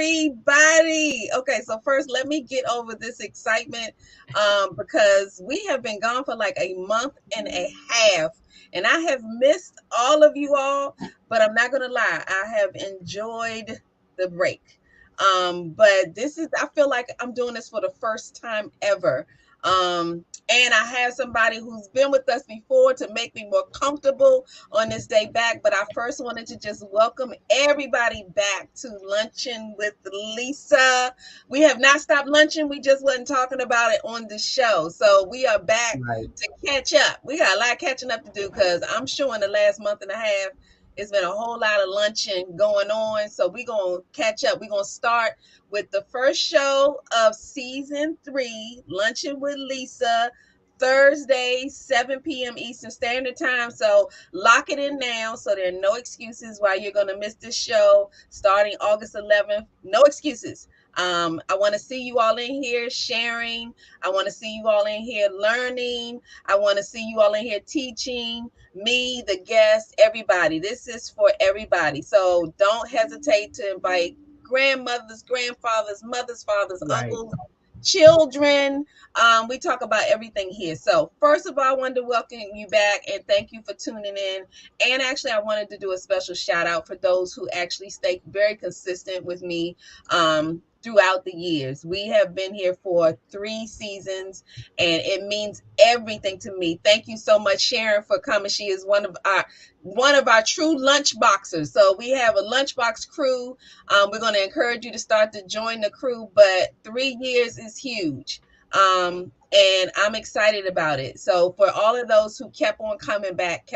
everybody. Okay, so first let me get over this excitement because we have been gone for like a month and a half, and I have missed all of you all, but I'm not gonna lie, I have enjoyed the break. But I feel like I'm doing this for the first time ever. And I have somebody who's been with us before to make me more comfortable on this day back. But I first wanted to just welcome everybody back to Lunchin with Lisa. We have not stopped lunching. We just wasn't talking about it on the show. So we are back Right. to catch up. We got a lot of catching up to do because I'm sure in the last month and a half, it's been a whole lot of luncheon going on. So we're going to catch up. We're going to start with the first show of season 3, Lunchin with Lisa, Thursday, 7 p.m. Eastern Standard Time. So lock it in now so there are no excuses why you're going to miss this show starting August 11th. No excuses. I want to see you all in here sharing. I want to see you all in here learning. I want to see you all in here teaching me, the guests, everybody. This is for everybody. So don't hesitate to invite grandmothers, grandfathers, mothers, fathers, Right. uncles, children. We talk about everything here. So first of all, I wanted to welcome you back and thank you for tuning in. And actually, I wanted to do a special shout out for those who actually stay very consistent with me throughout the years. We have been here for 3 seasons and it means everything to me. Thank you so much, Sharon, for coming. She is one of our true lunch boxers. So we have a LunchBox Crew. We're going to encourage you to start to join the crew, but 3 years is huge. And I'm excited about it. So for all of those who kept on coming back,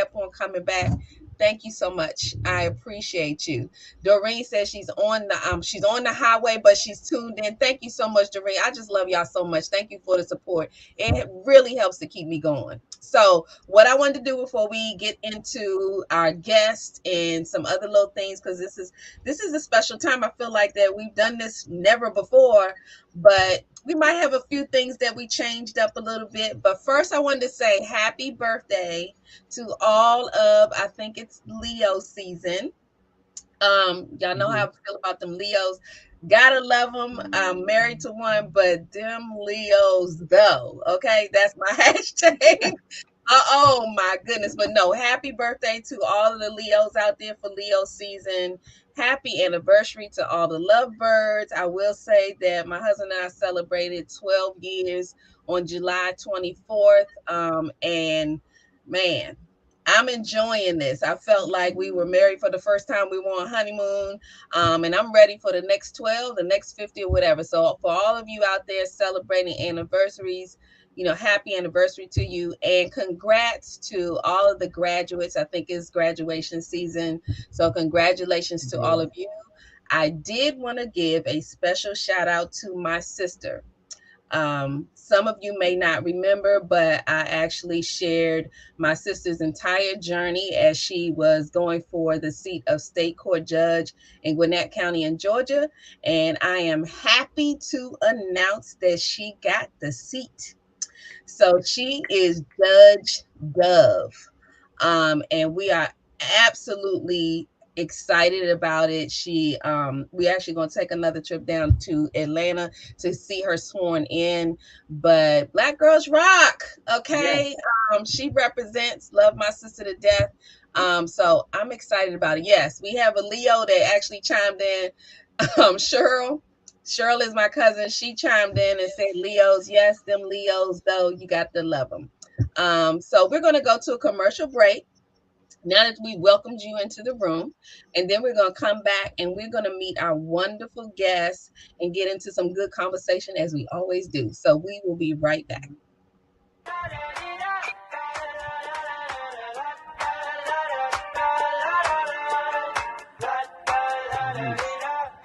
thank you so much. I appreciate you. Doreen says she's on the highway, but she's tuned in. Thank you so much, Doreen. I just love y'all so much. Thank you for the support. It really helps to keep me going. So what I wanted to do before we get into our guest and some other little things, because this is a special time. I feel like that we've done this never before, but we might have a few things that we changed up a little bit. But first, I wanted to say happy birthday to all of, I think it's Leo season. Y'all know how Mhm. I feel about them Leos. Gotta love them. I'm married to one, but them Leos though. Okay, that's my hashtag. Oh my goodness. But no, happy birthday to all of the Leos out there for Leo season. Happy anniversary to all the lovebirds. I will say that my husband and I celebrated 12 years on July 24th. And man, I'm enjoying this. I felt like we were married for the first time. We were on honeymoon. And I'm ready for the next 12, the next 50 or whatever. So for all of you out there celebrating anniversaries, happy anniversary to you and congrats to all of the graduates. I think it's graduation season. So congratulations to all Yeah. of you. I did want to give a special shout out to my sister. Some of you may not remember, but I actually shared my sister's entire journey as she was going for the seat of state court judge in Gwinnett County in Georgia. And I am happy to announce that she got the seat. So she is Judge Dove. And we are absolutely excited about it. We actually gonna take another trip down to Atlanta to see her sworn in. But Black Girls Rock, okay. Yes. She represents, love my sister to death. So I'm excited about it. Yes, we have a Leo that actually chimed in. Cheryl. Cheryl is my cousin. She chimed in and said, Leos, yes, them Leos, though, you got to love them. So we're going to go to a commercial break now that we welcomed you into the room. And then we're going to come back and we're going to meet our wonderful guests and get into some good conversation as we always do. So we will be right back. Nice.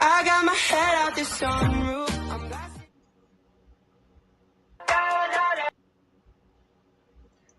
I got my head out the sunroof.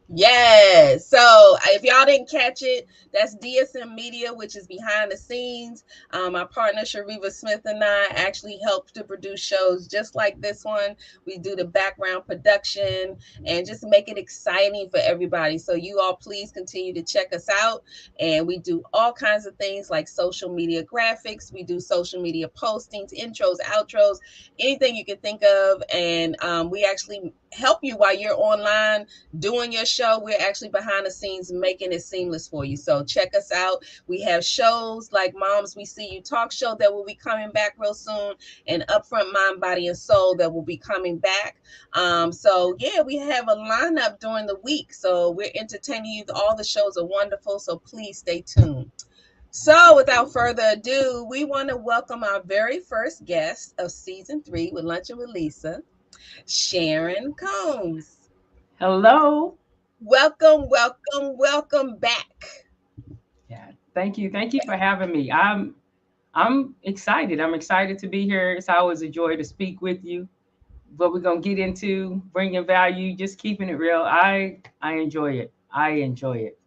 Yes. Yes. So if y'all didn't catch it, that's DSM Media, which is behind the scenes. My partner Shariva Smith and I actually help to produce shows just like this one. We do the background production and just make it exciting for everybody. So you all please continue to check us out. And we do all kinds of things like social media graphics. We do social media postings, intros, outros, anything you can think of. And we actually help you while you're online doing your show. We're actually behind the scenes making it seamless for you. So check us out. We have shows like Moms We See You Talk Show that will be coming back real soon, and Upfront Mind, Body, and Soul that will be coming back. So yeah, we have a lineup during the week. So we're entertaining you. All the shows are wonderful. So please stay tuned. So without further ado, we want to welcome our very first guest of season 3 with Lunchin with Lisa, Sharon Combs. Hello. Welcome, welcome, welcome back. Yeah, thank you for having me. I'm excited. I'm excited to be here. It's always a joy to speak with you. But we're gonna get into bringing value, just keeping it real. I enjoy it. I enjoy it.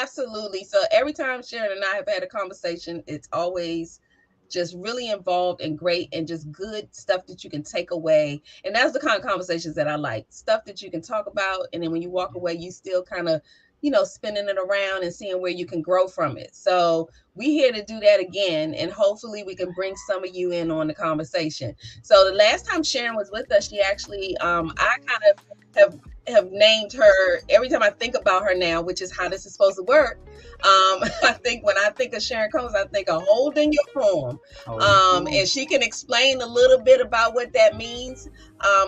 Absolutely. So every time Sharon and I have had a conversation, it's always just really involved and great and just good stuff that you can take away. And that's the kind of conversations that I like. Stuff that you can talk about. And then when you walk away, you still kind of, spinning it around and seeing where you can grow from it. So we here to do that again. And hopefully we can bring some of you in on the conversation. So the last time Sharon was with us, she actually, I kind of have named her every time I think about her now, which is how this is supposed to work. I think when I think of Sharon Combs, I think of holding your form. And she can explain a little bit about what that means,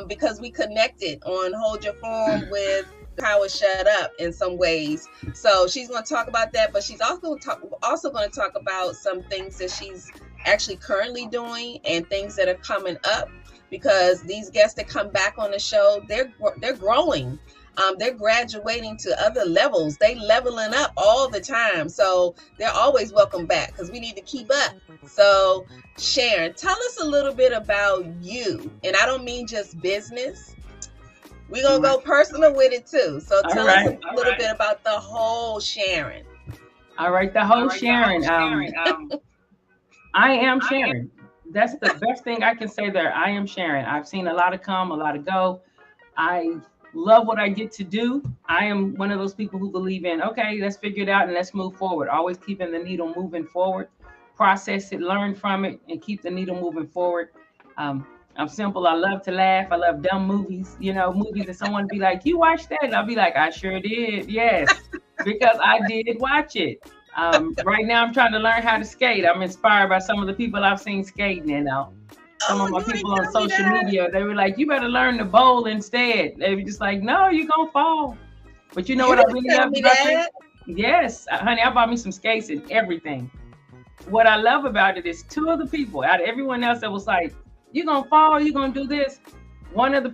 because we connected on Hold Your Form with Power Shut Up in some ways. So she's going to talk about that, but she's also going to talk about some things that she's actually currently doing and things that are coming up, because these guests that come back on the show, they're growing. They're graduating to other levels. They leveling up all the time. So they're always welcome back because we need to keep up. So Sharon, tell us a little bit about you. And I don't mean just business. We're going to go personal with it too. So tell us a little bit about the whole Sharon. All right, the whole Sharon. I am Sharon. That's the best thing I can say there. I am Sharon. I've seen a lot of come, a lot of go. I love what I get to do. I am one of those people who believe in, okay, let's figure it out and let's move forward. Always keeping the needle moving forward. Process it, learn from it, and keep the needle moving forward. I'm simple. I love to laugh. I love dumb movies. Movies that someone be like, you watched that? And I'll be like, I sure did. Yes, because I did watch it. Right now, I'm trying to learn how to skate. I'm inspired by some of the people I've seen skating, and some of my people on social media, they were like, you better learn to bowl instead. They were just like, no, you're going to fall. But you know what I really love about it? Yes, honey, I bought me some skates and everything. What I love about it is two of the people out of everyone else that was like, you're going to fall, you're going to do this. One of the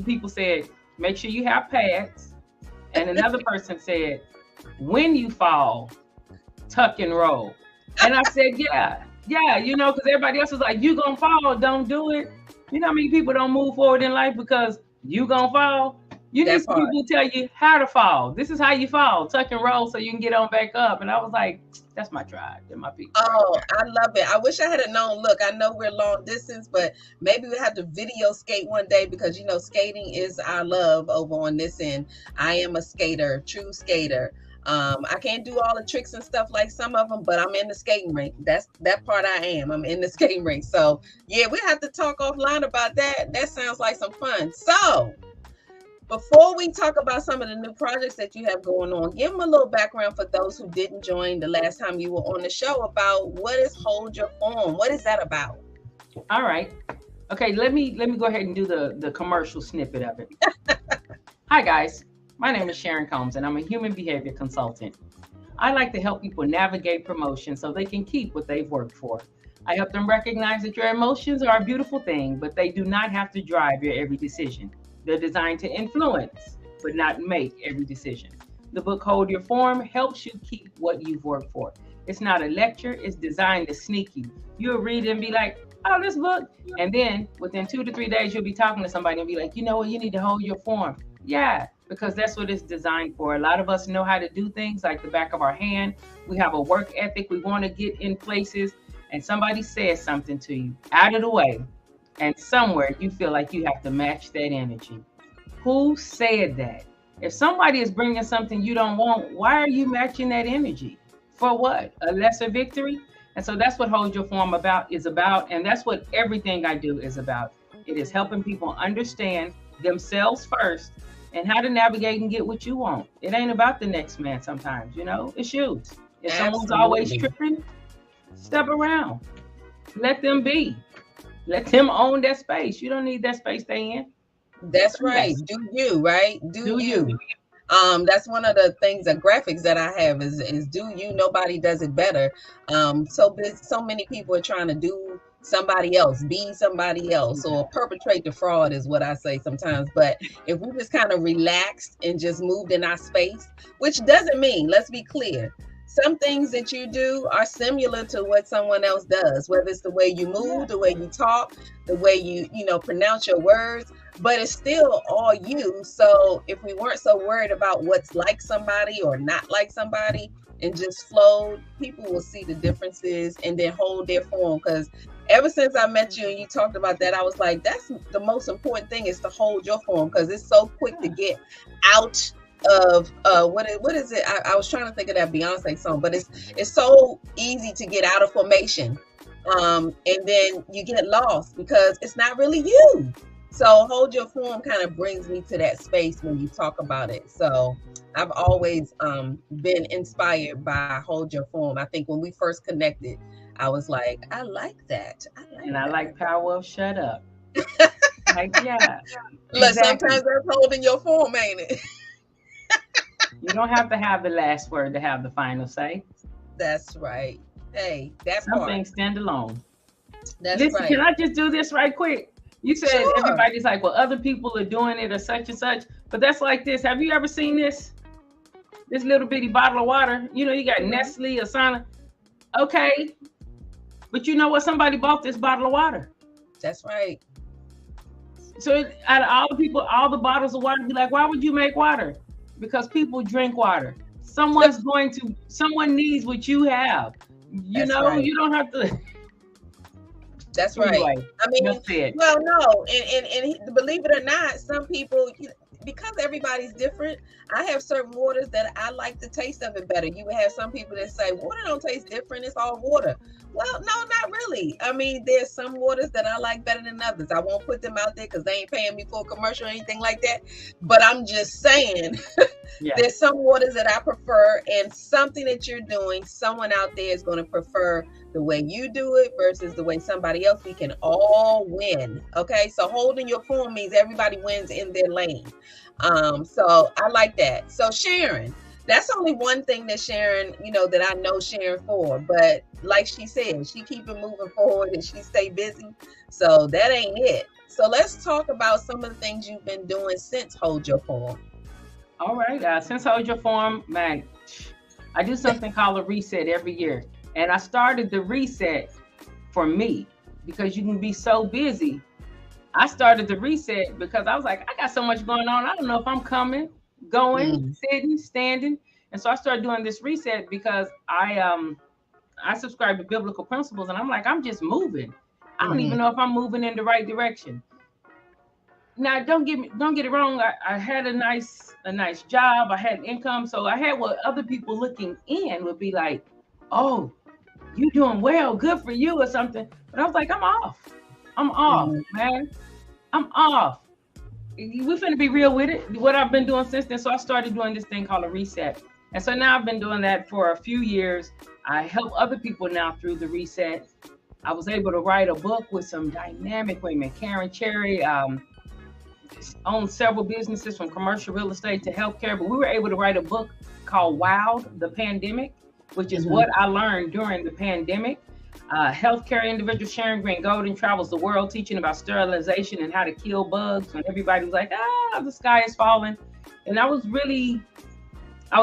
people said, make sure you have pads. And another person said, when you fall, tuck and roll. And I said, yeah, because everybody else was like, you gonna fall, don't do it. You know how many people don't move forward in life because you gonna fall? You need some people who tell you how to fall. This is how you fall, tuck and roll so you can get on back up. And I was like, that's my tribe, they're my people. Oh, I love it. I wish I had known. Look, I know we're long distance, but maybe we have to video skate one day because, skating is our love over on this end. I am a skater, true skater. I can't do all the tricks and stuff like some of them, but I'm in the skating rink. That's that part I am. I'm in the skating rink. So yeah, we have to talk offline about that. That sounds like some fun. So before we talk about some of the new projects that you have going on, give them a little background for those who didn't join the last time you were on the show about what is Hold Your Form. What is that about? All right. Okay, let me go ahead and do the commercial snippet of it. Hi guys. My name is Sharon Combs, and I'm a human behavior consultant. I like to help people navigate promotion so they can keep what they've worked for. I help them recognize that your emotions are a beautiful thing, but they do not have to drive your every decision. They're designed to influence, but not make every decision. The book Hold Your Form helps you keep what you've worked for. It's not a lecture, it's designed to sneak you. You'll read it and be like, oh, this book. And then within 2 to 3 days, you'll be talking to somebody and be like, you know what, you need to hold your form. Yeah, because that's what it's designed for. A lot of us know how to do things like the back of our hand. We have a work ethic. We want to get in places, and somebody says something to you out of the way, and somewhere you feel like you have to match that energy. Who said that? If somebody is bringing something you don't want, why are you matching that energy? For what? A lesser victory? And so that's what Hold Your Form is about. And that's what everything I do is about. It is helping people understand themselves first and how to navigate and get what you want. It ain't about the next man sometimes, it's you. If someone's always tripping, step around. Let them be. Let them own that space. You don't need that space they in. That's right. Do you, right? Do you. That's one of the things, the graphics that I have is do you. Nobody does it better. So many people are trying to do somebody else, be somebody else, or perpetrate the fraud is what I say sometimes. But if we just kind of relaxed and just moved in our space, which doesn't mean, let's be clear, some things that you do are similar to what someone else does, whether it's the way you move, the way you talk, the way you pronounce your words, but it's still all you. So if we weren't so worried about what's like somebody or not like somebody and just flowed, people will see the differences and then hold their form. Because ever since I met you and you talked about that, I was like, that's the most important thing, is to hold your form, because it's so quick to get out of what is it? I was trying to think of that Beyonce song, but it's so easy to get out of formation, and then you get lost because it's not really you. So Hold Your Form kind of brings me to that space when you talk about it. So I've always been inspired by Hold Your Form. I think when we first connected, I was like, I like that. I like Power of Shut Up. Like, yeah. Look, exactly. Sometimes that's holding your form, ain't it? You don't have to have the last word to have the final say. That's right. Hey, that Some things stand alone. That's Listen, right. Can I just do this right quick? You said sure. Everybody's like, well, other people are doing it or such and such, but that's like this. Have you ever seen this little bitty bottle of water? You got Nestle or Sana. Okay, but you know what? Somebody bought this bottle of water. That's right. So out of all the people, all the bottles of water, be like, why would you make water? Because people drink water. Someone needs what you have. You right. You don't have to. That's right. Anyway, I mean, well, no, and believe it or not, some people, because everybody's different, I have certain waters that I like the taste of it better. You would have some people that say water don't taste different, it's all water. Well, no, not really. I mean, there's some waters that I like better than others. I won't put them out there because they ain't paying me for a commercial or anything like that. But I'm just saying, There's some waters that I prefer, and something that you're doing, someone out there is going to prefer the way you do it versus the way somebody else. We can all win. Okay, so holding your form means everybody wins in their lane. So I like that. So Sharon, that's only one thing that Sharon, that I know Sharon for. But like she said, she keep it moving forward and she stay busy. So that ain't it. So let's talk about some of the things you've been doing since Hold Your Form. All right. Since Hold Your Form, man, I do something called a reset every year. And I started the reset for me because you can be so busy. I started the reset because I was like, I got so much going on. I don't know if I'm coming, going, sitting, standing. And so I started doing this reset because I subscribe to biblical principles, and I'm like, I'm just moving. I don't even know if I'm moving in the right direction. Now, don't get it wrong. I had a nice job. I had income. So I had what other people looking in would be like, oh, you doing well, good for you or something. But I was like, I'm off, man. I'm off. We're finna be real with it. What I've been doing since then. So I started doing this thing called a reset. And so now I've been doing that for a few years. I help other people now through the reset. I was able to write a book with some dynamic women. Karen Cherry owns several businesses from commercial real estate to healthcare, but we were able to write a book called Wild, the Pandemic, which is what I learned during the pandemic. Healthcare individual Sharon Green Golden travels the world teaching about sterilization and how to kill bugs when everybody was like, the sky is falling. And I was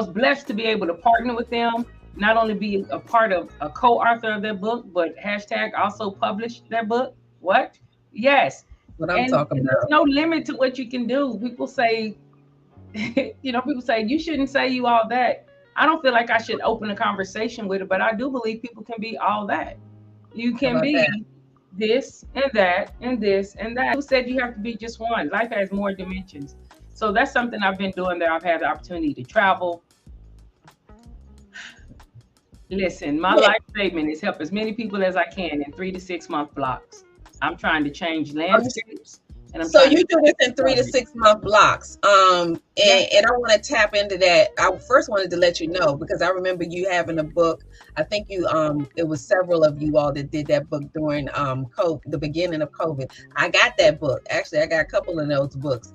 blessed to be able to partner with them, not only be a part of a co-author of their book, but # also publish their book. What? Yes. What I'm talking about. There's no limit to what you can do. People say, You know, people say you shouldn't say you all that. I don't feel like I should open a conversation with it, but I do believe people can be all that. You How can about that? be this and that and this and that. Who said you have to be just one? Life has more dimensions. So that's something I've been doing there. I've had the opportunity to travel. Listen, my Yeah. life statement is help as many people as I can in 3 to 6 month blocks. I'm trying to change Oh, landscapes and I'm so trying you to do this in 3 to 6 month blocks. yeah, And I want to tap into that. I first wanted to let you know because I remember you having a book. I think you it was several of you all that did that book during COVID, the beginning of COVID. I got that book. Actually, I got a couple of those books.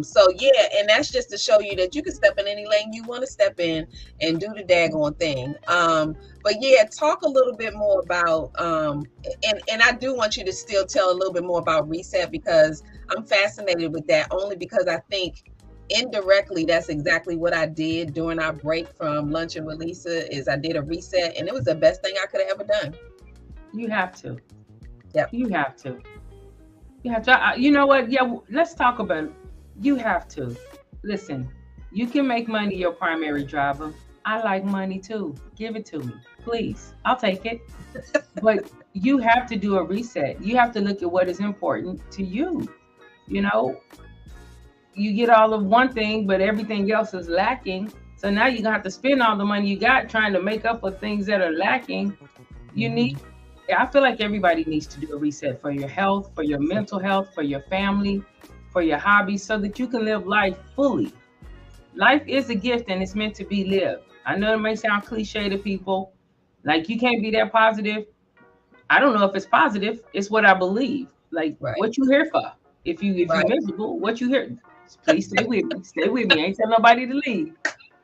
So yeah, and that's just to show you that you can step in any lane you want to step in and do the daggone thing. But yeah, talk a little bit more about and I do want you to still tell a little bit more about reset because I'm fascinated with that only because I think indirectly that's exactly what I did during our break from Lunchin with Lisa is I did a reset and it was the best thing I could have ever done. you have to. Yep. You have to. You have to. You know what? Yeah, let's talk about it. You have to. Listen, you can make money your primary driver. I like money too. Give it to me, please. I'll take it. But you have to do a reset. You have to look at what is important to you. You know, you get all of one thing, but everything else is lacking. So now you're gonna have to spend all the money you got trying to make up for things that are lacking. You need, I feel like everybody needs to do a reset for your health, for your mental health, for your family, for your hobbies, so that you can live life fully. Life is a gift and it's meant to be lived. I know it may sound cliche to people, like you can't be that positive. I don't know if it's positive. It's what I believe. Like Right. what you here for? If you Right. miserable, what you here? Please stay with me. Stay with me. I ain't tell nobody to leave.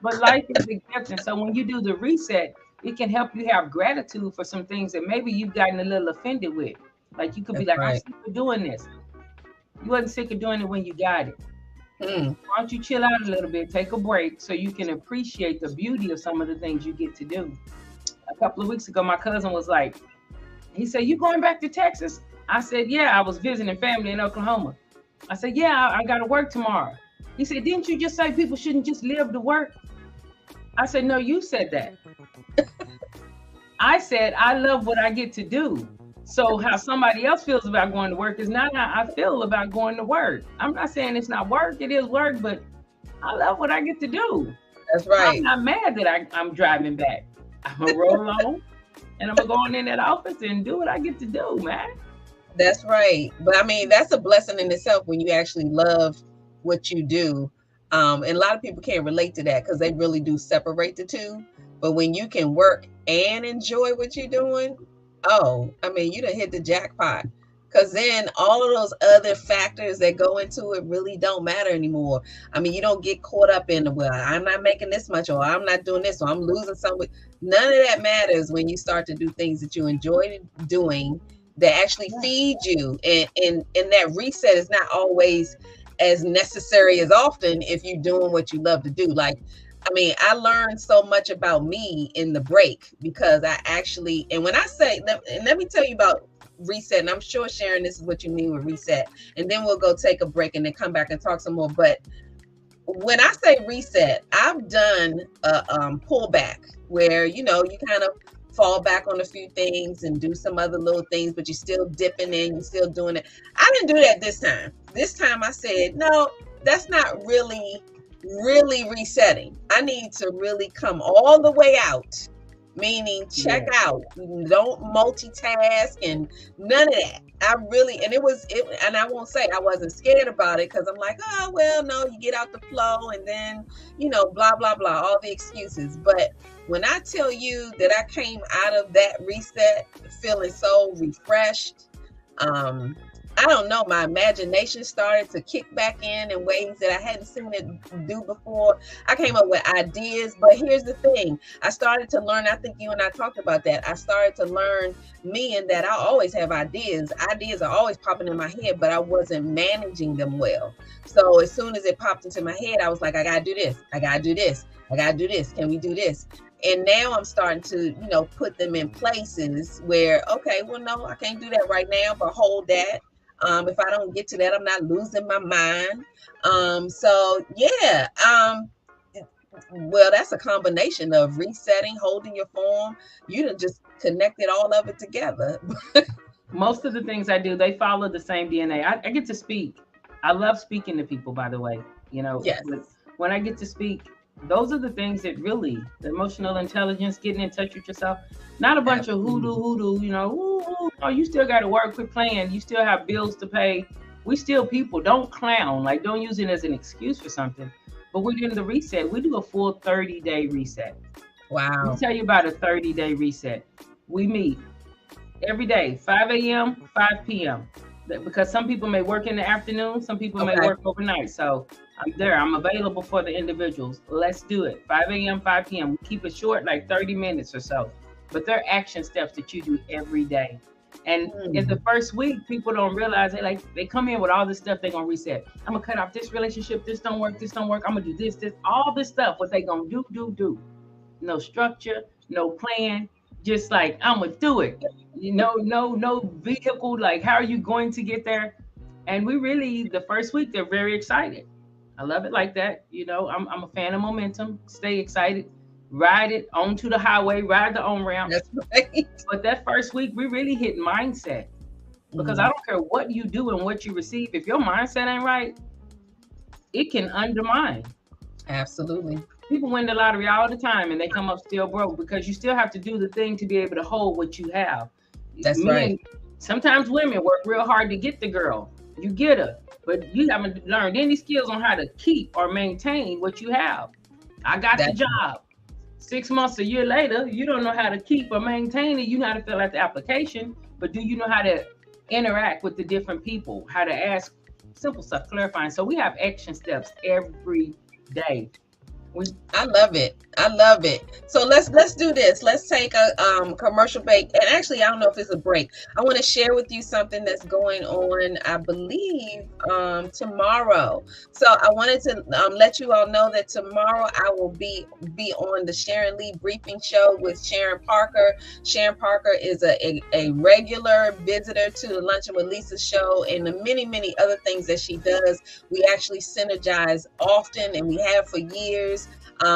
But life is a gift, and so when you do the reset, it can help you have gratitude for some things that maybe you've gotten a little offended with. Like you could be That's like, I'm right. sick of doing this. You wasn't sick of doing it when you got it. Mm. Why don't you chill out a little bit, take a break, so you can appreciate the beauty of some of the things you get to do. A couple of weeks ago, my cousin was like, he said, "You going back to Texas?" I said, "Yeah, I was visiting family in Oklahoma." I said, "Yeah, I got to work tomorrow." He said, "Didn't you just say people shouldn't just live to work?" I said, "No, you said that." I said, "I love what I get to do." So how somebody else feels about going to work is not how I feel about going to work. I'm not saying it's not work, it is work, but I love what I get to do. That's I'm right. not mad that I'm driving back. I'm gonna roll on and I'm gonna go in that office and do what I get to do, man. That's right. But I mean, that's a blessing in itself when you actually love what you do. And a lot of people can't relate to that because they really do separate the two. But when you can work and enjoy what you're doing, oh, I mean, you done hit the jackpot. Because then all of those other factors that go into it really don't matter anymore. I mean, you don't get caught up in the, well, I'm not making this much, or I'm not doing this, or I'm losing something. None of that matters when you start to do things that you enjoy doing that actually Yeah. feed you. And that reset is not always as necessary as often if you're doing what you love to do. Like, I mean, I learned so much about me in the break because I actually, and when I say, and let me tell you about reset, and I'm sure Sharon, this is what you mean with reset, and then we'll go take a break and then come back and talk some more. But when I say reset, I've done a pullback where, you know, you kind of fall back on a few things and do some other little things, but you're still dipping in, you're still doing it. I didn't do that this time. This time I said, no, that's not really resetting. I need to really come all the way out, meaning check Yeah. out. Don't multitask and none of that. I really, and and I won't say I wasn't scared about it because I'm like, oh, well, no, you get out the flow and then, you know, blah, blah, blah, all the excuses. But when I tell you that I came out of that reset feeling so refreshed, I don't know, my imagination started to kick back in ways that I hadn't seen it do before. I came up with ideas, but here's the thing. I started to learn, I think you and I talked about that. I started to learn me and that I always have ideas. Ideas are always popping in my head, but I wasn't managing them well. So as soon as it popped into my head, I was like, I gotta do this. I gotta do this. I gotta do this. Can we do this? And now I'm starting to, you know, put them in places where, okay, well, no, I can't do that right now, but hold that. If I don't get to that, I'm not losing my mind. So yeah. Well, that's a combination of resetting, holding your form. You done just connected all of it together. Most of the things I do, they follow the same DNA. I get to speak. I love speaking to people, by the way. Yes. But when I get to speak, those are the things that really, the emotional intelligence, getting in touch with yourself, not a bunch of hoodoo, oh, you still got to work, quit playing. You still have bills to pay. We still people. Don't clown. Like, don't use it as an excuse for something. But we're doing the reset. We do a full 30-day reset. Wow. Let me tell you about a 30-day reset. We meet every day, 5 a.m., 5 p.m. Because some people may work in the afternoon, some people may work overnight. So I'm there. I'm available for the individuals. Let's do it. 5 a.m., 5 p.m. We keep it short, like 30 minutes or so. But they're action steps that you do every day. And in the first week, people don't realize they come in with all this stuff they're gonna reset. I'm gonna cut off this relationship, this don't work, I'm gonna do this, all this stuff, what they gonna do. No structure, no plan, just like I'm gonna do it. No vehicle, like how are you going to get there? And we really, the first week, they're very excited. I love it like that. I'm a fan of momentum, stay excited. Ride it onto the highway, ride the on-ramp. That's right. But that first week, we really hit mindset. Because I don't care what you do and what you receive. If your mindset ain't right, it can undermine. Absolutely. People win the lottery all the time and they come up still broke because you still have to do the thing to be able to hold what you have. That's right. Sometimes women work real hard to get the girl. You get her, but you haven't learned any skills on how to keep or maintain what you have. I got the job. 6 months, a year later, you don't know how to keep or maintain it. You know how to fill out the application, but do you know how to interact with the different people, how to ask simple stuff, clarifying. So we have action steps every day. I love it. So let's do this. Let's take a commercial break. And actually, I don't know if it's a break. I want to share with you something that's going on, I believe, tomorrow. So I wanted to let you all know that tomorrow I will be on the Sharon Lee briefing show with Sharon Parker. Sharon Parker is a regular visitor to the Lunchin with Lisa show and the many other things that she does. We actually synergize often, and we have for years.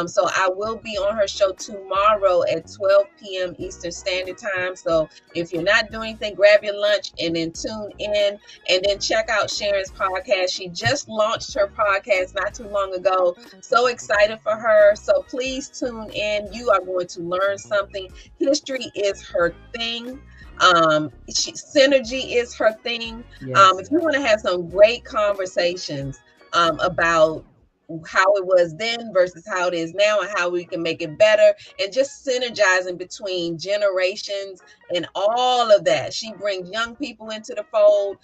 So I will be on her show tomorrow at 12 p.m. Eastern Standard Time. So if you're not doing anything, grab your lunch and then tune in and then check out Sharon's podcast. She just launched her podcast not too long ago. So excited for her. So please tune in. You are going to learn something. History is her thing. Synergy is her thing. Yes. If you want to have some great conversations about how it was then versus how it is now and how we can make it better and just synergizing between generations and all of that. She brings young people into the fold.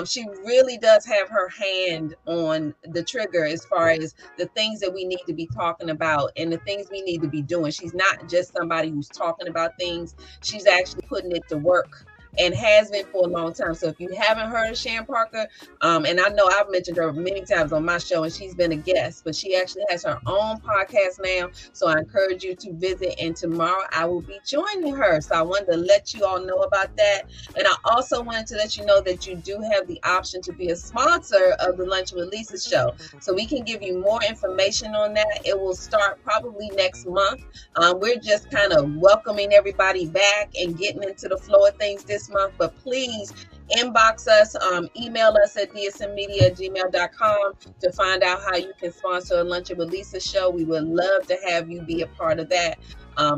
She really does have her hand on the trigger as far as the things that we need to be talking about and the things we need to be doing. She's not just somebody who's talking about things. She's actually putting it to work and has been for a long time. So if you haven't heard of Sharon Parker, and I know I've mentioned her many times on my show and she's been a guest, but she actually has her own podcast now. So I encourage you to visit, and tomorrow I will be joining her. So I wanted to let you all know about that. And I also wanted to let you know that you do have the option to be a sponsor of the Lunchin with Lisa show. So we can give you more information on that. It will start probably next month. We're just kind of welcoming everybody back and getting into the flow of things this month, but please inbox us, email us at dsmmedia@gmail.com to find out how you can sponsor a Lunchin with Lisa show. We would love to have you be a part of that.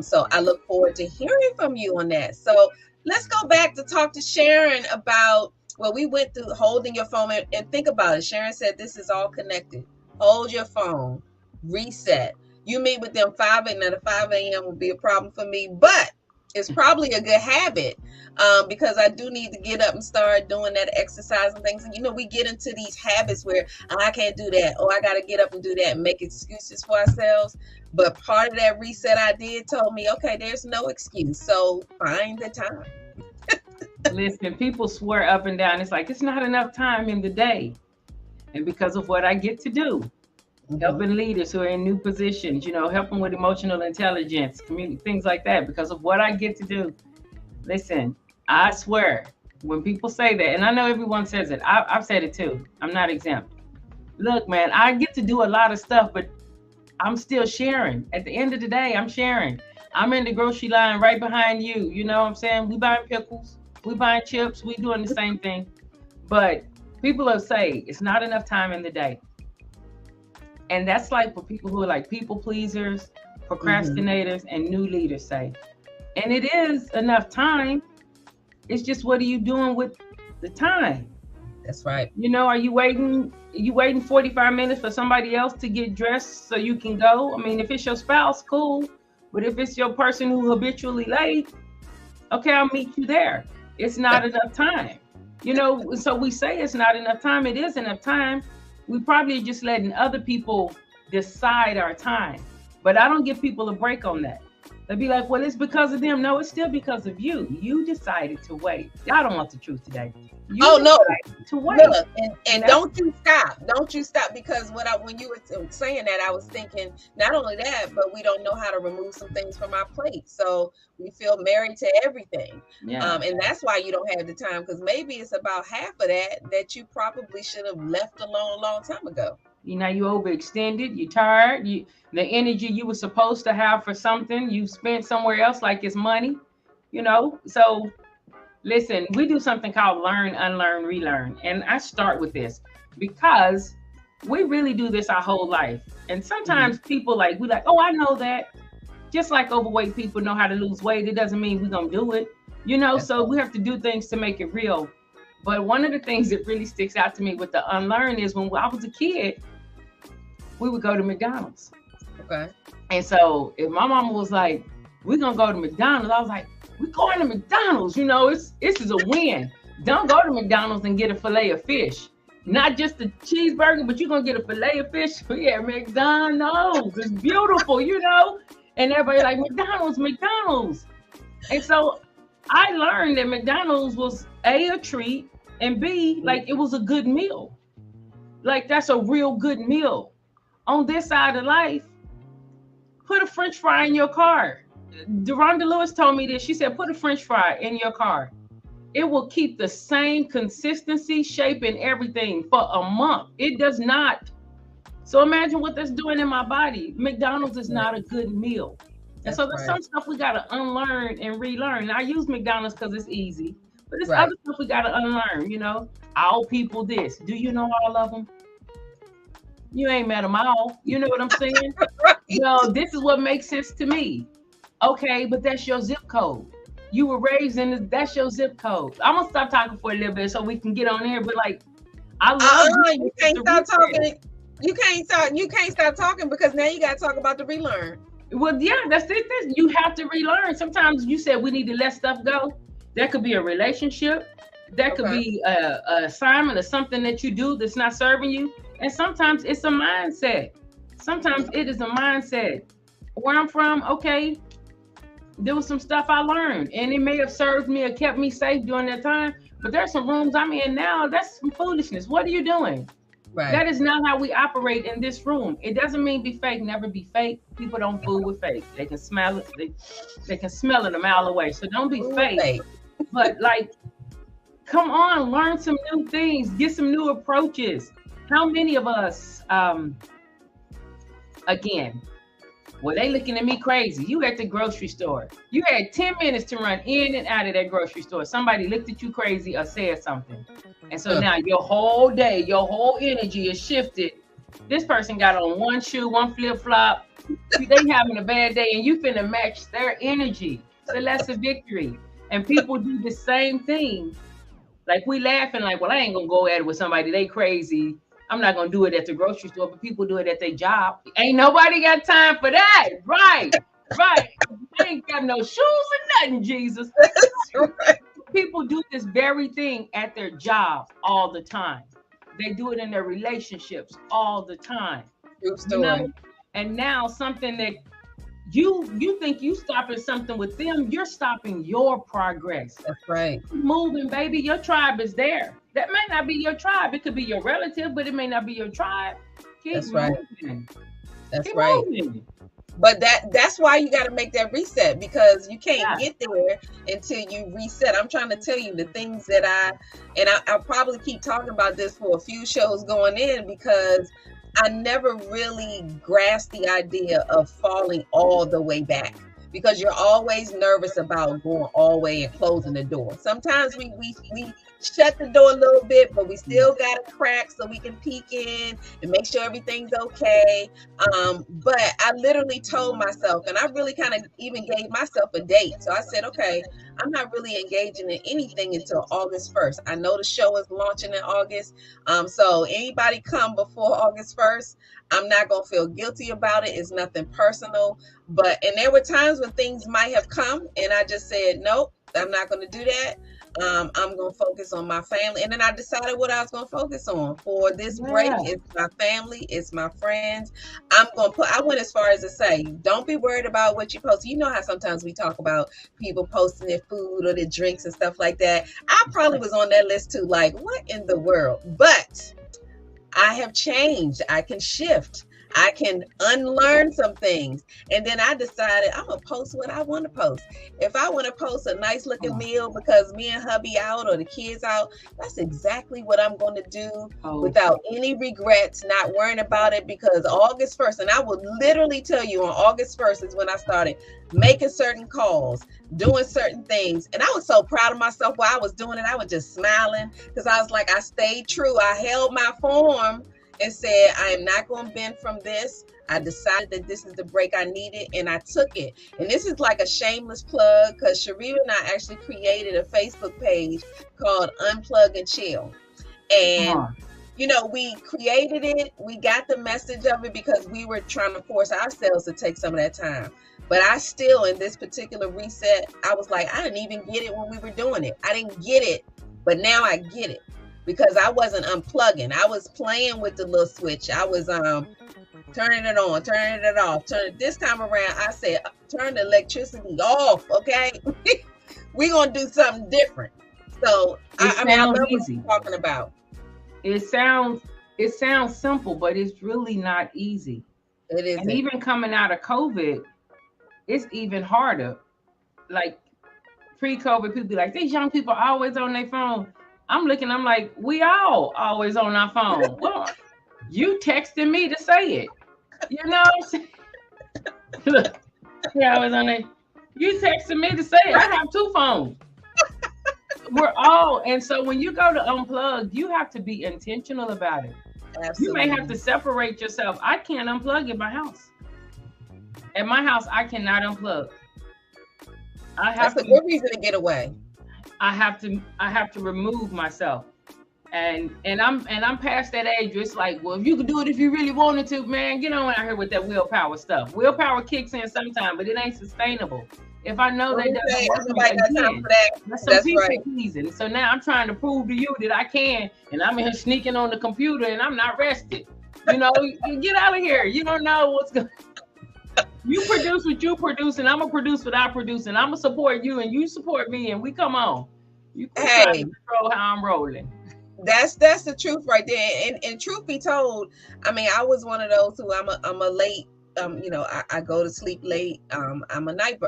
So I look forward to hearing from you on that. So let's go back to talk to Sharon about what we went through, holding your phone, and think about it. Sharon said this is all connected. Hold your phone, reset. You meet with them 5 a.m. Now the 5 a.m. will be a problem for me, but it's probably a good habit because I do need to get up and start doing that exercise and things. And, we get into these habits where I can't do that, or I got to get up and do that and make excuses for ourselves. But part of that reset I did told me, okay, there's no excuse. So find the time. Listen, people swear up and down. It's like, it's not enough time in the day. And because of what I get to do, helping leaders who are in new positions, helping with emotional intelligence, community, things like that, because of what I get to do. Listen, I swear, when people say that, and I know everyone says it, I've said it too. I'm not exempt. Look, man, I get to do a lot of stuff, but I'm still sharing. At the end of the day, I'm sharing. I'm in the grocery line right behind you. You know what I'm saying? We buying pickles, we buying chips, we doing the same thing. But people will say it's not enough time in the day. And that's like for people who are like people pleasers, procrastinators, and new leaders say. And it is enough time. It's just, what are you doing with the time? That's right. You know, are you waiting 45 minutes for somebody else to get dressed so you can go? I mean, if it's your spouse, cool. But if it's your person who habitually late, okay, I'll meet you there. It's not enough time. You know, so we say it's not enough time. It is enough time. We probably just letting other people decide our time. But I don't give people a break on that. They'll be like, well, it's because of them. No, it's still because of you. You decided to wait. Y'all don't want the truth today. You no. To wait. Look, and don't you stop. Don't you stop, because when you were saying that, I was thinking not only that, but we don't know how to remove some things from our plate. So we feel married to everything. Yeah. And that's why you don't have the time, because maybe it's about half of that you probably should have left alone a long time ago. You know, you overextended, you tired, the energy you were supposed to have for something, you spent somewhere else like it's money, you know? So listen, we do something called learn, unlearn, relearn. And I start with this because we really do this our whole life. And sometimes people we like, oh, I know that. Just like overweight people know how to lose weight, it doesn't mean we're going to do it, you know? So we have to do things to make it real. But one of the things that really sticks out to me with the unlearn is when I was a kid, we would go to McDonald's. Okay. And so if my mama was like, we're going to go to McDonald's, I was like, we're going to McDonald's. You know, this is a win. Don't go to McDonald's and get a fillet of fish. Not just a cheeseburger, but you're going to get a fillet of fish. Yeah, McDonald's. It's beautiful, you know? And everybody like, McDonald's. And so I learned that McDonald's was a treat, and B, like, it was a good meal. Like, that's a real good meal. On this side of life, put a French fry in your car. Deronda Lewis told me this. She said, put a French fry in your car. It will keep the same consistency, shape, and everything for a month. It does not. So imagine what that's doing in my body. McDonald's is not a good meal. And so there's some stuff we got to unlearn and relearn. And I use McDonald's because it's easy. But there's other stuff we got to unlearn, you know. All people this. Do you know all of them? You ain't met them all. You know what I'm saying? No, this is what makes sense to me. Okay, but that's your zip code. You were raised in this, that's your zip code. I'm gonna stop talking for a little bit so we can get on there. But like, I love you can't stop talking. You can't stop talking because now you gotta talk about the relearn. Well, yeah, that's it. You have to relearn. Sometimes you said we need to let stuff go. That could be a relationship. That could be a assignment or something that you do that's not serving you. And sometimes it's a mindset. Sometimes it is a mindset. Where I'm from, okay, there was some stuff I learned, and it may have served me or kept me safe during that time. But there's some rooms I'm in now, that's some foolishness. What are you doing? Right. That is not how we operate in this room. It doesn't mean be fake, never be fake. People don't fool with fake. They can smell it. They can smell it a mile away. So don't be fake. But like, come on, learn some new things, get some new approaches. How many of us, again, well, they looking at me crazy. You at the grocery store. You had 10 minutes to run in and out of that grocery store. Somebody looked at you crazy or said something. And so now your whole day, your whole energy is shifted. This person got on one shoe, one flip-flop. They having a bad day and you finna match their energy. So that's a victory. And people do the same thing. Like we laughing like, well, I ain't gonna go at it with somebody, they crazy. I'm not gonna do it at the grocery store, but people do it at their job. Ain't nobody got time for that. Right. They ain't got no shoes or nothing, Jesus. Right. People do this very thing at their job all the time. They do it in their relationships all the time. You know? And now something that you think you stopping something with them, you're stopping your progress. That's right. Keep moving, baby. Your tribe is there. That may not be your tribe. It could be your relative, but it may not be your tribe. Keep moving. That's right. Moving. But that's why you got to make that reset, because you can't Yeah. get there until you reset. I'm trying to tell you the things that I'll probably keep talking about this for a few shows going in, because I never really grasped the idea of falling all the way back, because you're always nervous about going all the way and closing the door. Sometimes we shut the door a little bit, but we still got a crack so we can peek in and make sure everything's okay. But I literally told myself, and I really kind of even gave myself a date. So I said, okay, I'm not really engaging in anything until August 1st. I know the show is launching in August. So anybody come before August 1st, I'm not going to feel guilty about it. It's nothing personal. And there were times when things might have come and I just said, nope, I'm not going to do that. I'm going to focus on my family. And then I decided what I was going to focus on for this break. It's my family. It's my friends. I went as far as to say, don't be worried about what you post. You know how sometimes we talk about people posting their food or their drinks and stuff like that. I probably was on that list too. Like, what in the world? But I have changed. I can shift. I can unlearn some things. And then I decided I'm going to post what I want to post. If I want to post a nice looking meal because me and hubby out or the kids out, that's exactly what I'm going to do without any regrets, not worrying about it, because August 1st, and I will literally tell you on August 1st is when I started making certain calls, doing certain things. And I was so proud of myself while I was doing it. I was just smiling because I was like, I stayed true. I held my form and said, I am not going to bend from this. I decided that this is the break I needed, and I took it. And this is like a shameless plug, because Sharita and I actually created a Facebook page called Unplug and Chill. And, you know, we created it. We got the message of it because we were trying to force ourselves to take some of that time. But I still, in this particular reset, I was like, I didn't even get it when we were doing it. I didn't get it, but now I get it. Because I wasn't unplugging. I was playing with the little switch. I was turning it on, turning it off. This time around, I said, turn the electricity off, okay? We're going to do something different. So, I mean, I love what you're talking about. It sounds simple, but it's really not easy. It is. And even coming out of COVID, it's even harder. Like, pre-COVID, people be like, these young people are always on their phone. I'm like, we all always on our phone. Well, you texting me to say it. You know what I'm saying? Look, we always on there. You texting me to say it. I have two phones. We're all, and so when you go to unplug, you have to be intentional about it. Absolutely. You may have to separate yourself. I can't unplug in my house. At my house, I cannot unplug. That's a good reason to get away. I have to remove myself, and I'm past that age. It's like, well, if you could do it if you really wanted to, man, get on out here with that willpower stuff. Willpower kicks in sometimes, but it ain't sustainable. If I know that doesn't work for me again, that's some people pleasing. So now I'm trying to prove to you that I can, and I'm in here sneaking on the computer, and I'm not rested. You know, you get out of here. You don't know what's going. You produce what you produce, and I'm gonna produce what I produce, and I'm gonna support you, and you support me, and we come on. You can control how I'm rolling. That's the truth right there. And truth be told, I mean, I was one of those who I'm a late. You know, I go to sleep late. I'm a night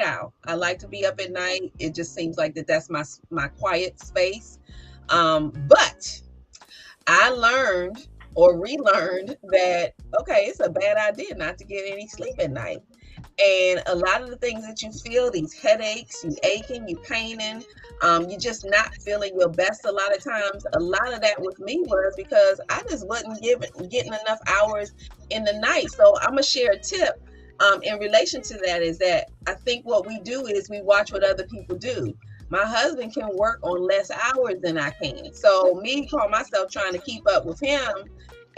owl. I like to be up at night. It just seems like that's my quiet space. But I learned or relearned that, okay, it's a bad idea not to get any sleep at night. And a lot of the things that you feel, these headaches, you aching, you paining, you're just not feeling your best a lot of times. A lot of that with me was because I just wasn't getting enough hours in the night. So I'm going to share a tip in relation to that, is that I think what we do is we watch what other people do. My husband can work on less hours than I can. So me call myself trying to keep up with him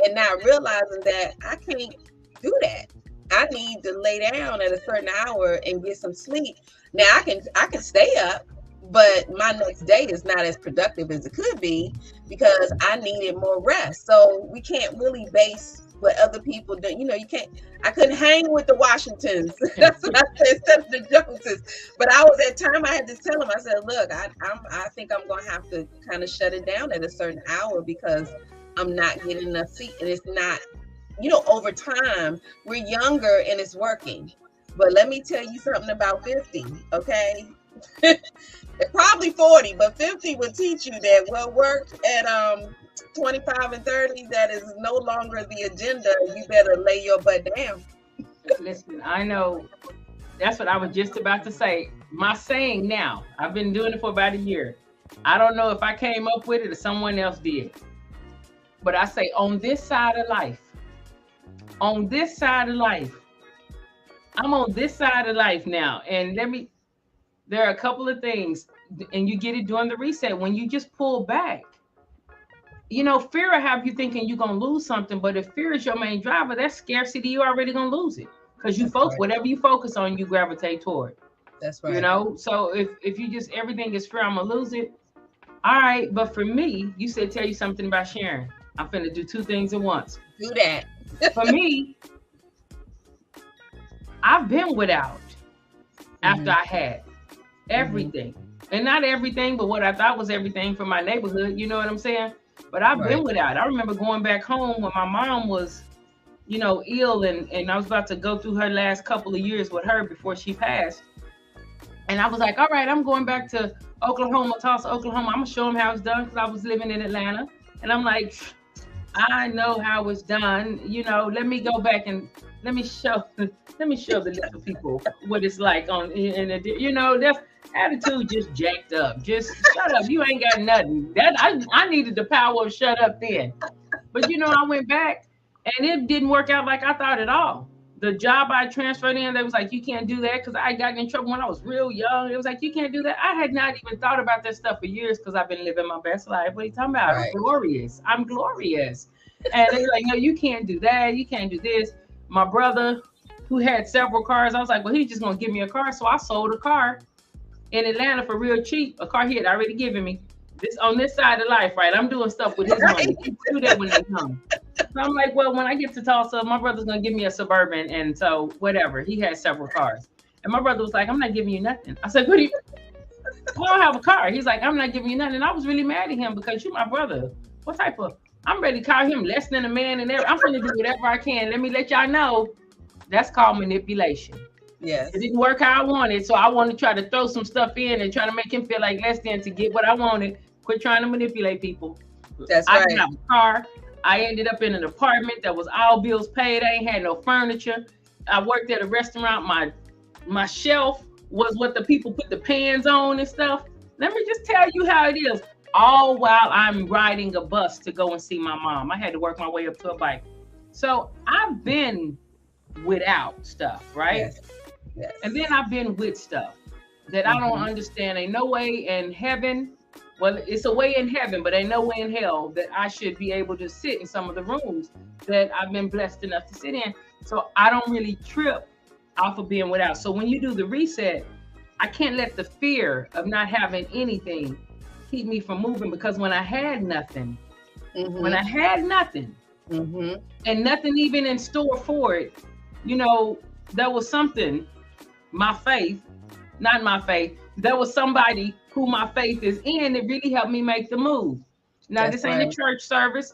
and not realizing that I can't do that. I need to lay down at a certain hour and get some sleep. Now I can stay up, but my next day is not as productive as it could be because I needed more rest. So we can't really base what other people do. You know, I couldn't hang with the Washingtons. That's what I said, instead of the Joneses. But at time I had to tell them, I said, look, I think I'm going to have to kind of shut it down at a certain hour because I'm not getting enough sleep. And it's not over time, we're younger and it's working. But let me tell you something about 50, okay? Probably 40, but 50 will teach you that what worked at 25 and 30, that is no longer the agenda. You better lay your butt down. Listen, I know that's what I was just about to say. My saying now, I've been doing it for about a year. I don't know if I came up with it or someone else did. But I say on this side of life, I'm on this side of life now. And there are a couple of things, and you get it during the reset when you just pull back. Fear will have you thinking you're going to lose something, but if fear is your main driver, that's scarcity. You're already going to lose it because whatever you focus on, you gravitate toward. That's right. So if you just, everything is fear, I'm going to lose it. All right. But for me, you said, tell you something about sharing. I'm finna do two things at once. Do that. For me, I've been without after I had everything. And not everything, but what I thought was everything for my neighborhood. You know what I'm saying? But I've been without. I remember going back home when my mom was, ill, and I was about to go through her last couple of years with her before she passed. And I was like, all right, I'm going back to Tulsa, Oklahoma. I'm going to show them how it's done because I was living in Atlanta. And I'm like, I know how it's done. Let me go back and let me show the little people what it's like that's attitude just jacked up. Just shut up. You ain't got nothing. That I needed the power of shut up then. But I went back and it didn't work out like I thought at all. The job I transferred in, they was like, you can't do that, because I got in trouble when I was real young. It was like, you can't do that. I had not even thought about that stuff for years because I've been living my best life. What are you talking about? Right. I'm glorious. And they were like, no, you can't do that. You can't do this. My brother, who had several cars, I was like, well, he's just going to give me a car. So I sold a car in Atlanta for real cheap, a car he had already given me. On this side of life, right? I'm doing stuff with his money. People do that when they come. So I'm like, well, when I get to Tulsa, my brother's going to give me a Suburban. And so whatever, he had several cars. And my brother was like, I'm not giving you nothing. I said, I don't have a car. He's like, I'm not giving you nothing. And I was really mad at him because you're my brother. What type of, I'm ready to call him less than a man and everything. I'm going to do whatever I can. Let me let y'all know that's called manipulation. Yes. It didn't work how I wanted. So I want to try to throw some stuff in and try to make him feel like less than to get what I wanted. Quit trying to manipulate people. That's right. I didn't have a car. I ended up in an apartment that was all bills paid. I ain't had no furniture. I worked at a restaurant. My shelf was what the people put the pans on and stuff. Let me just tell you how it is. All while I'm riding a bus to go and see my mom. I had to work my way up to a bike. So I've been without stuff, right? Yes. Yes. And then I've been with stuff that I don't understand. Ain't no way in heaven. Well, it's a way in heaven, but ain't no way in hell that I should be able to sit in some of the rooms that I've been blessed enough to sit in. So I don't really trip off of being without. So when you do the reset, I can't let the fear of not having anything keep me from moving, because when I had nothing, and nothing even in store for it, there was something, there was somebody who my faith is in that really helped me make the move. Now, this ain't a church service.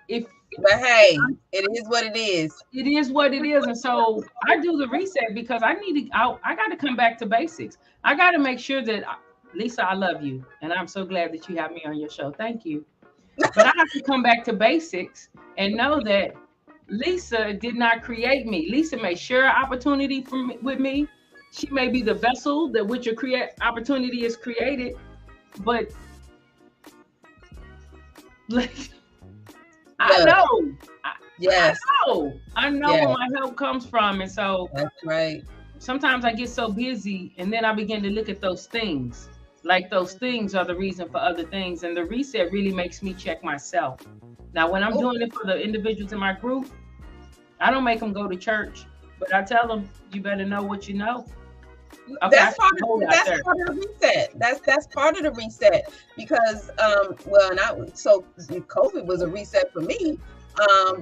But hey, it is what it is. It is what it is. And so I do the reset because I got to come back to basics. I got to make sure that, Lisa, I love you. And I'm so glad that you have me on your show. Thank you. But I have to come back to basics and know that Lisa did not create me. Lisa may share opportunity with me. She may be the vessel that which your opportunity is created, but I know. Yes. I know where my help comes from. And so that's right. Sometimes I get so busy and then I begin to look at those things. Like those things are the reason for other things. And the reset really makes me check myself. Now, when I'm doing it for the individuals in my group, I don't make them go to church, but I tell them, you better know what you know. Okay, that's part of the reset. That's part of the reset because so COVID was a reset for me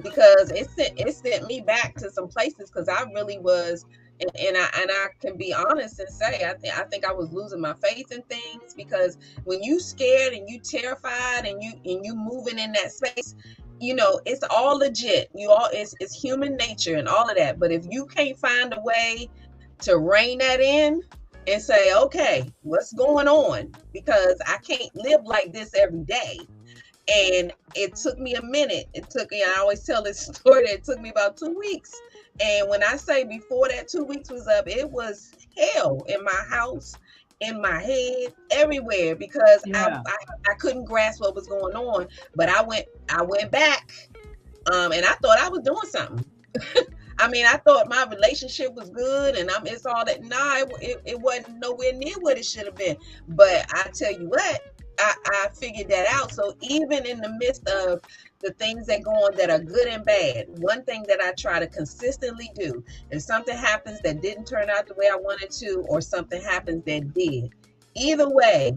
because it sent me back to some places because I really was, and I can be honest and say I think I was losing my faith in things, because when you scared and you terrified and you moving in that space, you know, it's all legit. It's human nature and all of that. But if you can't find a way to rein that in and say, okay, what's going on? Because I can't live like this every day. And it took me a minute. I always tell this story that it took me about 2 weeks. And when I say before that 2 weeks was up, it was hell in my house, in my head, everywhere, because Yeah. I couldn't grasp what was going on. But I went back, and I thought I was doing something. I mean, I thought my relationship was good, and it's all that. Nah, it wasn't nowhere near what it should have been. But I tell you what, I figured that out. So even in the midst of the things that go on that are good and bad, one thing that I try to consistently do, if something happens that didn't turn out the way I wanted to, or something happens that did, either way,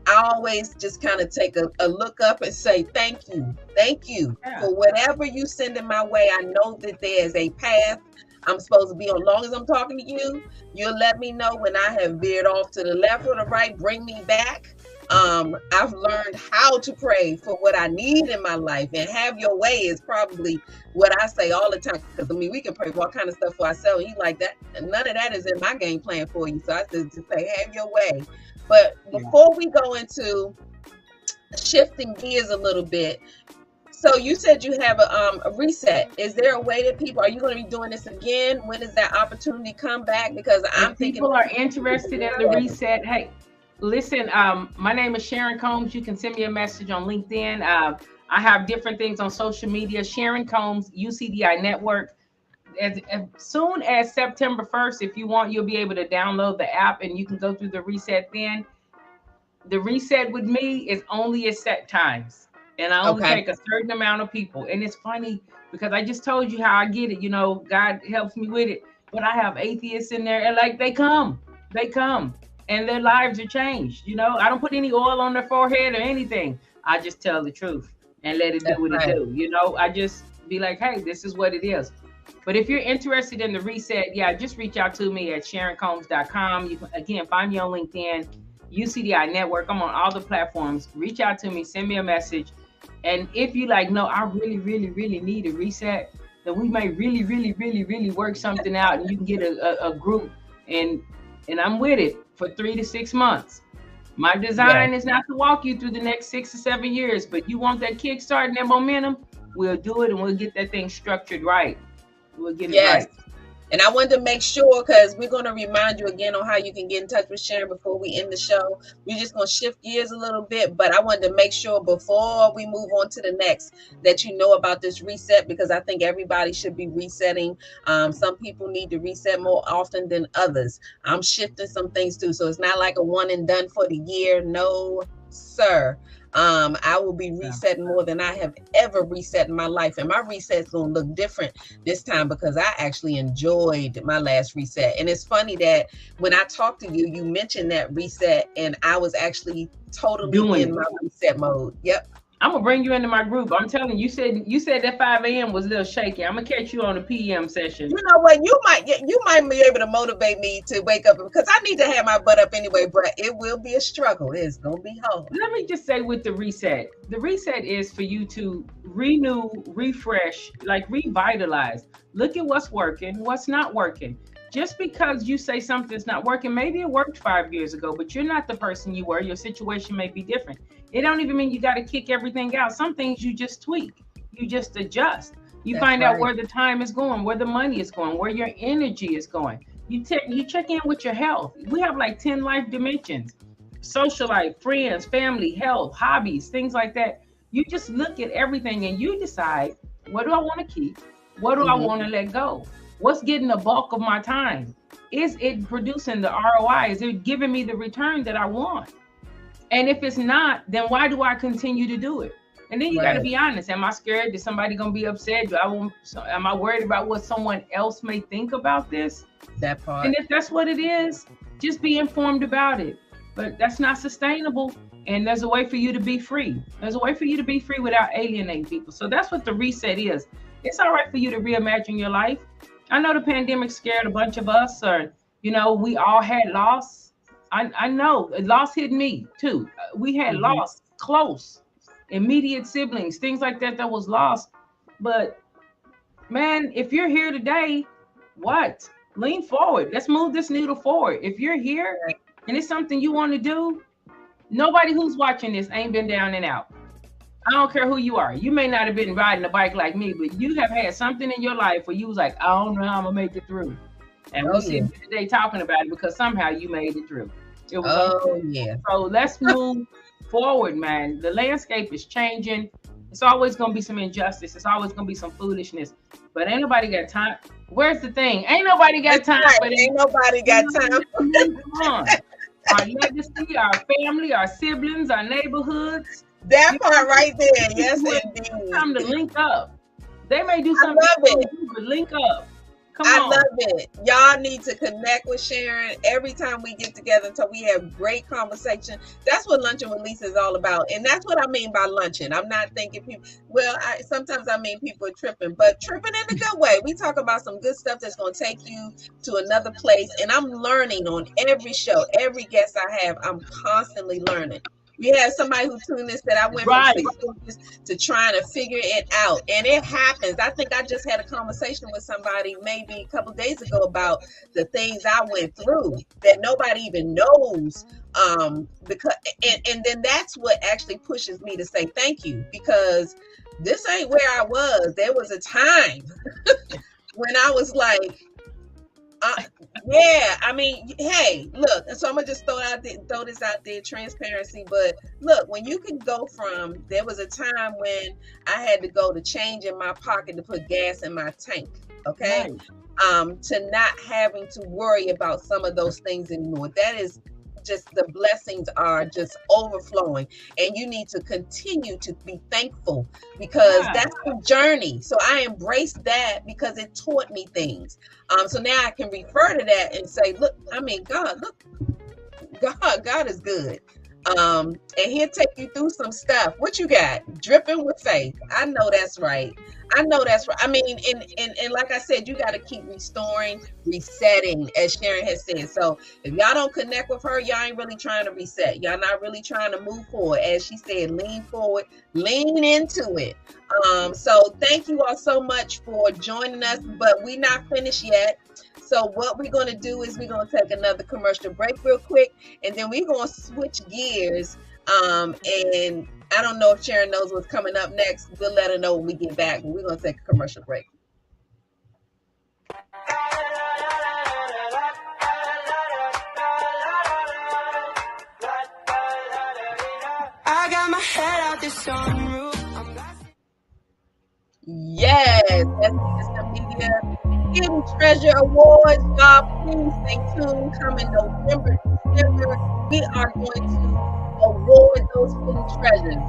I always just kind of take a look up and say, thank you Yeah. for whatever you send in my way. I know that there's a path I'm supposed to be on. Long as I'm talking to you, you'll let me know when I have veered off to the left or the right, bring me back. I've learned how to pray for what I need in my life, and have your way is probably what I say all the time. Because I mean, we can pray for all kind of stuff for ourselves. You like that? None of that is in my game plan for you. So I just say, have your way. But before we go into shifting gears a little bit, so you said you have a reset. Is there a way that are you going to be doing this again? When does that opportunity come back? Because I'm thinking people are interested in the reset, hey, listen, my name is Sharon Combs. You can send me a message on LinkedIn. I have different things on social media. Sharon Combs, UCDI Network. As soon as September 1st, if you want, you'll be able to download the app and you can go through the reset then. The reset with me is only at set times. And I only take a certain amount of people. And it's funny because I just told you how I get it. You know, God helps me with it. But I have atheists in there, and like they come, and their lives are changed. You know, I don't put any oil on their forehead or anything. I just tell the truth and let it do what it do. You know, I just be like, hey, this is what it is. But if you're interested in the reset, yeah, just reach out to me at SharonCombs.com. You can, again, find me on LinkedIn, UCDI Network. I'm on all the platforms. Reach out to me, send me a message. And if you like, no, I really, really, really need a reset, then we may really, really, really, really work something out, and you can get a group, and I'm with it for 3 to 6 months. My design is not to walk you through the next 6 to 7 years, but you want that kickstart and that momentum, we'll do it, and we'll get that thing structured right. We'll get it right. And I wanted to make sure, because we're going to remind you again on how you can get in touch with Sharon before we end the show. We're just going to shift gears a little bit, but I wanted to make sure before we move on to the next that you know about this reset, because I think everybody should be resetting. Some people need to reset more often than others. I'm shifting some things too, so it's not like a one and done for the year. No, sir. I will be resetting more than I have ever reset in my life. And my reset's going to look different this time because I actually enjoyed my last reset. And it's funny that when I talked to you, you mentioned that reset, and I was actually totally in my reset mode. Yep. I'm gonna bring you into my group. I'm telling you, you said that 5 a.m. was a little shaky. I'm gonna catch you on a PM session. You know what? You might be able to motivate me to wake up, because I need to have my butt up anyway. But it will be a struggle. It's gonna be hard. Let me just say, with the reset is for you to renew, refresh, like revitalize. Look at what's working, what's not working. Just because you say something's not working, maybe it worked 5 years ago, but you're not the person you were. Your situation may be different. It don't even mean you got to kick everything out. Some things you just tweak, you just adjust. You find out where the time is going, where the money is going, where your energy is going. You check in with your health. We have like 10 life dimensions: social life, friends, family, health, hobbies, things like that. You just look at everything and you decide, what do I want to keep? What do I want to let go? What's getting the bulk of my time? Is it producing the ROI? Is it giving me the return that I want? And if it's not, then why do I continue to do it? And then you got to be honest. Am I scared that somebody going to be upset? Am I worried about what someone else may think about this? That part. And if that's what it is, just be informed about it. But that's not sustainable. And there's a way for you to be free. There's a way for you to be free without alienating people. So that's what the reset is. It's all right for you to reimagine your life. I know the pandemic scared a bunch of us, or, we all had loss. I know loss hit me too. We had loss close. immediate siblings, things like that was lost. But man, if you're here today, what? Lean forward. Let's move this needle forward. If you're here and it's something you want to do, nobody who's watching this ain't been down and out. I don't care who you are. You may not have been riding a bike like me, but you have had something in your life where you was like, I don't know how I'm gonna make it through. And we sit here today talking about it because somehow you made it through. It was So let's move forward, man. The landscape is changing. It's always gonna be some injustice. It's always gonna be some foolishness. But ain't nobody got time. Where's the thing? Ain't nobody got time. But ain't nobody got time. Come on. Our legacy, our family, our siblings, our neighborhoods. That part right there. Yes, indeed. Time to link up. They may do something, but link up. I love it. Y'all need to connect with Sharon every time we get together until we have great conversation. That's what Lunchin with Lisa is all about. And that's what I mean by luncheon. I'm not thinking people, sometimes I mean people are tripping, but tripping in a good way. We talk about some good stuff that's going to take you to another place. And I'm learning on every show, every guest I have, I'm constantly learning. We had somebody who tuned in said I went from to trying to figure it out. And it happens. I think I just had a conversation with somebody maybe a couple of days ago about the things I went through that nobody even knows. Because and then that's what actually pushes me to say thank you, because this ain't where I was. There was a time when I was like, I mean, hey, look, and so I'm gonna just throw this out there, transparency. But look, when you can go from, there was a time when I had to go to change in my pocket to put gas in my tank, okay, to not having to worry about some of those things anymore. That is just, the blessings are just overflowing, and you need to continue to be thankful, because that's the journey. So I embraced that because it taught me things. So now I can refer to that and say, look, I mean, God is good. And he'll take you through some stuff. What you got? Dripping with faith. I know that's right. I mean, and like I said, you got to keep restoring, resetting, as Sharon has said. So if y'all don't connect with her, y'all ain't really trying to reset. Y'all not really trying to move forward. As she said, lean forward, lean into it. So thank you all so much for joining us, but we're not finished yet. So what we're going to do is we're going to take another commercial break real quick, and then we're going to switch gears. And I don't know if Sharon knows what's coming up next. We'll let her know when we get back. But we're going to take a commercial break. I got my head out the sunroof. Yes, that's the Media Hidden Treasure Awards. Y'all, please stay tuned. Coming November, December, we are going to award those hidden treasures.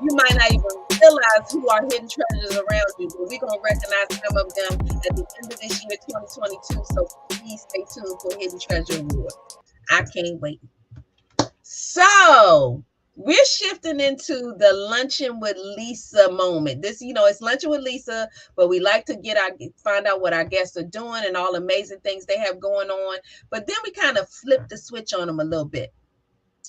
You might not even realize who are hidden treasures around you, but we're going to recognize some of them at the end of this year, 2022. So please stay tuned for Hidden Treasure Award. I can't wait. So we're shifting into the Lunchin with Lisa moment. This, it's Lunchin with Lisa, but we like to find out what our guests are doing and all amazing things they have going on. But then we kind of flip the switch on them a little bit,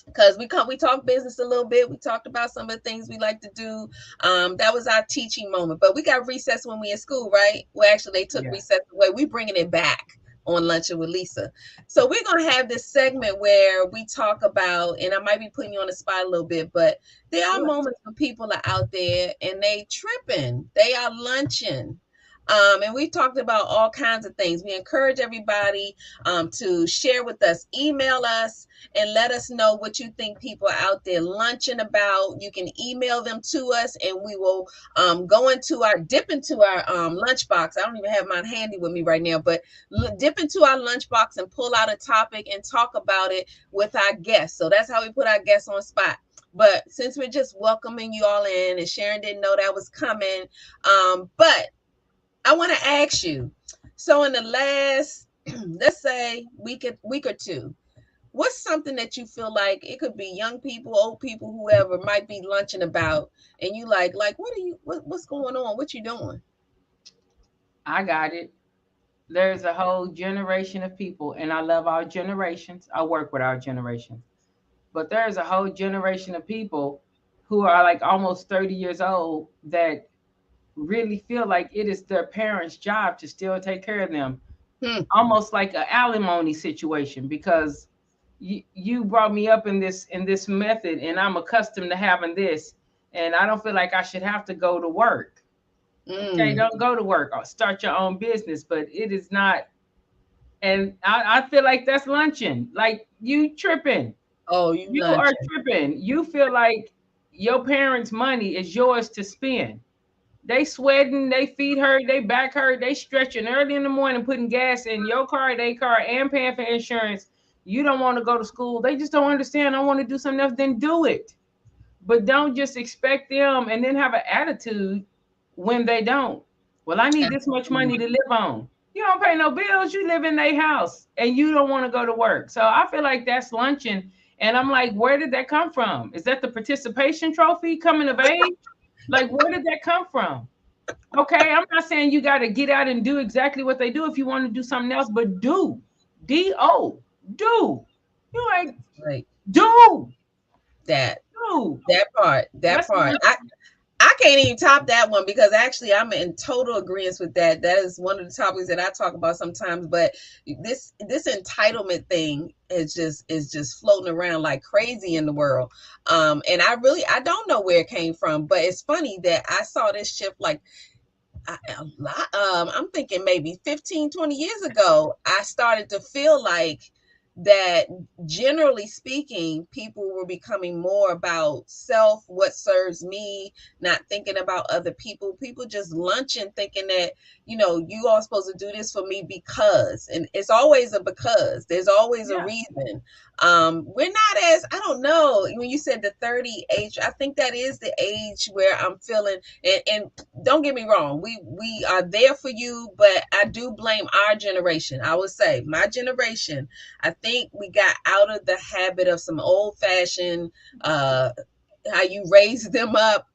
because we talk business a little bit. We talked about some of the things we like to do. That was our teaching moment. But we got recess when we in school, right? Well, actually, they took recess away. We bringing it back on Lunchin with Lisa. So we're going to have this segment where we talk about, and I might be putting you on the spot a little bit, but there are moments when people are out there and they tripping. They are lunching. And we talked about all kinds of things. We encourage everybody to share with us, email us, and let us know what you think people are out there lunching about. You can email them to us, and we will dip into our lunchbox. I don't even have mine handy with me right now, but dip into our lunchbox and pull out a topic and talk about it with our guests. So that's how we put our guests on spot. But since we're just welcoming you all in, and Sharon didn't know that was coming, but I want to ask you, so in the last, let's say week or two, what's something that you feel like, it could be young people, old people, whoever might be lunching about, and you like what's going on? What you doing? I got it. There's a whole generation of people, and I love our generations. I work with our generation. But there's a whole generation of people who are like almost 30 years old that really feel like it is their parents' job to still take care of them, Hmm. almost like an alimony situation, because you brought me up in this method and I'm accustomed to having this, and I don't feel like I should have to go to work. Okay, Mm. don't go to work or start your own business, but it is not. And I feel like that's luncheon. Like you tripping. Oh, you You are lunching. tripping. You feel like your parents' money is yours to spend. They sweating, they feet hurt, they back hurt, they stretching early in the morning, putting gas in your car, their car, and paying for insurance. You don't want to go to school. They just don't understand. I want to do something else. Then do it. But don't just expect them and then have an attitude when they don't. Well, I need this much money to live on. You don't pay no bills. You live in their house and you don't want to go to work. So I feel like that's luncheon. And I'm like, where did that come from? Is that the participation trophy coming of age? Like, where did that come from? Okay, I'm not saying you got to get out and do exactly what they do if you want to do something else, but do. D-O. Do. You like, Right. do. That Do. that part. That That's part. luncheon. I can't even top that one because actually I'm in total agreement with that. That is one of the topics that I talk about sometimes. But this entitlement thing is just floating around like crazy in the world. And I don't know where it came from, but it's funny that I saw this shift like a lot. I'm thinking maybe 15, 20 years ago. I started to feel like that generally speaking, people were becoming more about self, what serves me, not thinking about other people. People just lunching thinking that, you are supposed to do this for me because, and it's always a because. There's always a Yeah. reason. We're not as, I don't know, when you said the 30 age, I think that is the age where I'm feeling, and don't get me wrong, we are there for you, but I do blame our generation. I would say my generation, I think we got out of the habit of some old fashioned how you raised them up.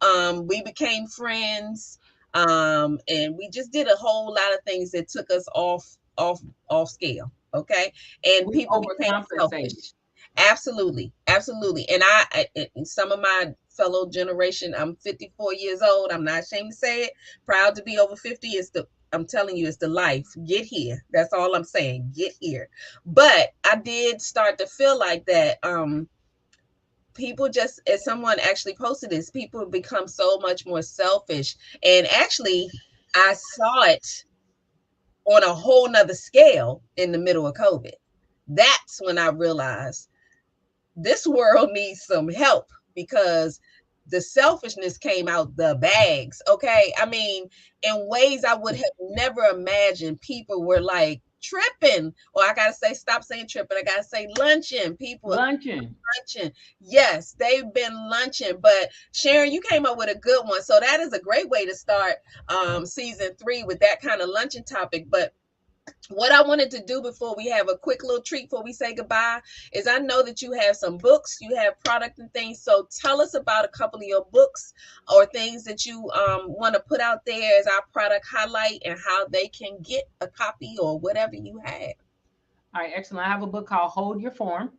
We became friends. And we just did a whole lot of things that took us off scale. Okay. And We people became overcompensate. selfish. Absolutely. Absolutely. And some of my fellow generation, I'm 54 years old. I'm not ashamed to say it. Proud to be over 50. I'm telling you, it's the life. Get here. That's all I'm saying. Get here. But I did start to feel like that. People just, as someone actually posted this, people become so much more selfish. And actually, I saw it on a whole nother scale in the middle of COVID. That's when I realized this world needs some help because the selfishness came out the bags. Okay. I mean, in ways I would have never imagined. People were like tripping, or I gotta say, stop saying tripping. I gotta say lunching. People Luncheon. lunching. Yes, they've been lunching. But Sharon, you came up with a good one. So that is a great way to start season 3 with that kind of luncheon topic. But what I wanted to do before we have a quick little treat before we say goodbye is I know that you have some books, you have product and things. So tell us about a couple of your books or things that you want to put out there as our product highlight and how they can get a copy or whatever you have. All right, excellent. I have a book called Hold Your Form.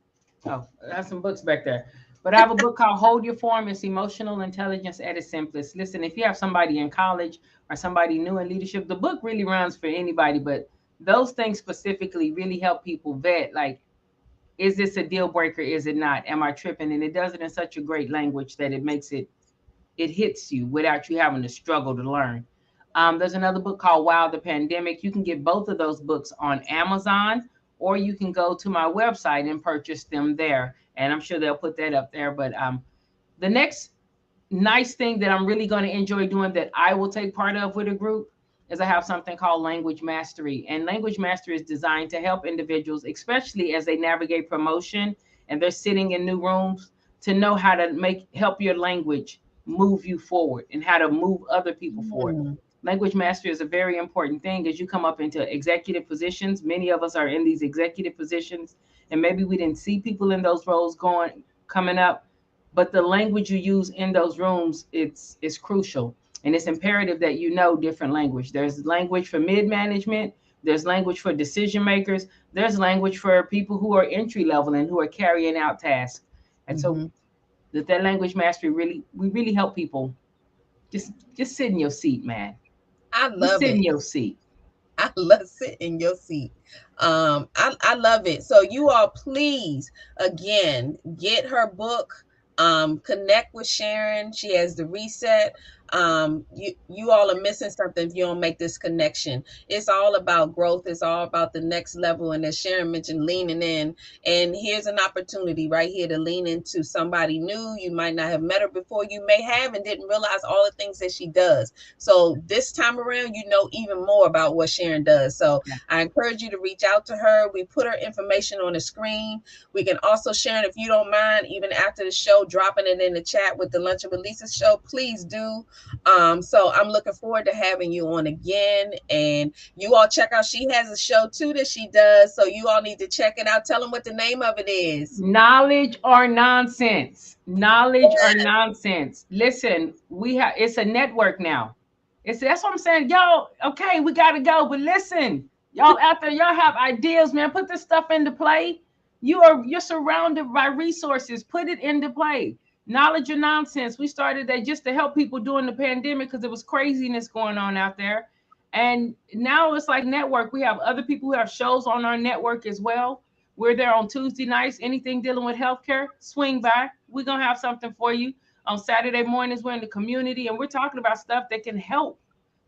Oh, I have some books back there. But I have a book called Hold Your Form. It's Emotional Intelligence at its simplest. Listen, if you have somebody in college or somebody new in leadership, the book really runs for anybody, but those things specifically really help people vet, like, is this a deal breaker? Is it not? Am I tripping? And it does it in such a great language that it hits you without you having to struggle to learn. There's another book called Wow the Pandemic. You can get both of those books on Amazon, or you can go to my website and purchase them there. And I'm sure they'll put that up there. But the next nice thing that I'm really going to enjoy doing that I will take part of with a group is I have something called Language Mastery. And Language Mastery is designed to help individuals, especially as they navigate promotion and they're sitting in new rooms, to know how to help your language move you forward and how to move other people forward. Mm. Language mastery is a very important thing as you come up into executive positions. Many of us are in these executive positions, and maybe we didn't see people in those roles coming up, but the language you use in those rooms, it's crucial. And it's imperative that you know different language. There's language for mid-management, there's language for decision makers, there's language for people who are entry level and who are carrying out tasks. And so that language mastery we really help people. Just sit in your seat, man. I Just love sit it. in your seat. I love sit in your seat. I love it. So you all please again get her book. Connect with Sharon. She has the reset. You all are missing something if you don't make this connection. It's all about growth. It's all about the next level. And as Sharon mentioned, leaning in. And here's an opportunity right here to lean into somebody new. You might not have met her before. You may have and didn't realize all the things that she does. So this time around, you know even more about what Sharon does. So Yeah. I encourage you to reach out to her. We put her information on the screen. We can also, Sharon, if you don't mind, even after the show, dropping it in the chat with the Lunchin with Lisa show, please do. So I'm looking forward to having you on again. And you all check out, she has a show too that she does. So you all need to check it out. Tell them what the name of it is. Knowledge or nonsense. Knowledge or nonsense. Listen, it's a network now. That's what I'm saying. Yo, okay, we gotta go. But listen, y'all out there, y'all have ideas, man. Put this stuff into play. You're surrounded by resources. Put it into play. Knowledge or nonsense. We started that just to help people during the pandemic because there was craziness going on out there. And now it's like network. We have other people who have shows on our network as well. We're there on Tuesday nights. Anything dealing with healthcare, swing by. We're going to have something for you. On Saturday mornings, we're in the community and we're talking about stuff that can help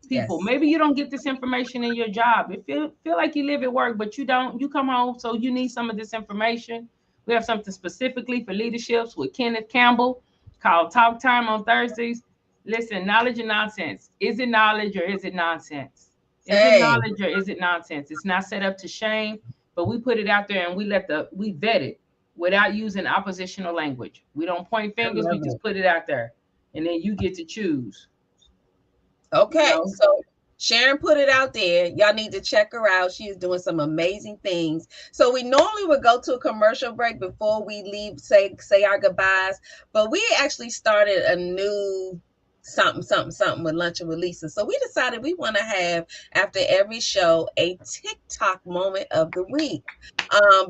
people. Yes. Maybe you don't get this information in your job. If you feel like you live at work, but you don't, you come home, so you need some of this information. We have something specifically for leaderships with Kenneth Campbell called Talk Time on Thursdays. Listen, knowledge and nonsense. Is it knowledge or is it nonsense? Is it knowledge or is it nonsense? It's not set up to shame, but we put it out there and we vet it without using oppositional language. We don't point fingers, we just put it out there. And then you get to choose. Okay, so Sharon put it out there. Y'all need to check her out. She is doing some amazing things. So we normally would go to a commercial break before we leave, say our goodbyes, but we actually started a new something with Lunchin with Lisa. So we decided we want to have, after every show, a TikTok moment of the week.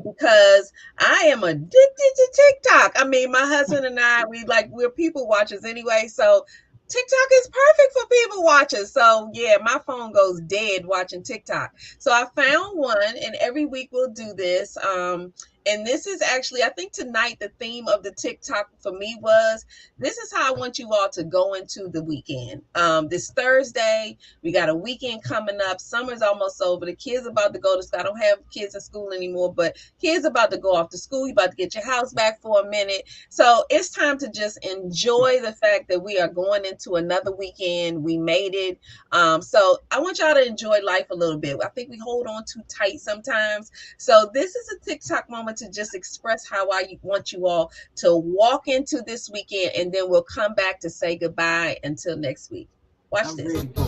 Because I am addicted to TikTok. I mean, my husband and I, we're people watchers anyway. So TikTok is perfect for people watching. So yeah, my phone goes dead watching TikTok. So I found one, and every week we'll do this. And this is actually, I think tonight the theme of the TikTok for me was, this is how I want you all to go into the weekend. This Thursday, we got a weekend coming up. Summer's almost over. The kids about to go to school. I don't have kids in school anymore, but kids about to go off to school. You about to get your house back for a minute. So it's time to just enjoy the fact that we are going into another weekend. We made it. So I want y'all to enjoy life a little bit. I think we hold on too tight sometimes. So this is a TikTok moment to just express how I want you all to walk into this weekend, and then we'll come back to say goodbye until next week. Watch this. Really cool.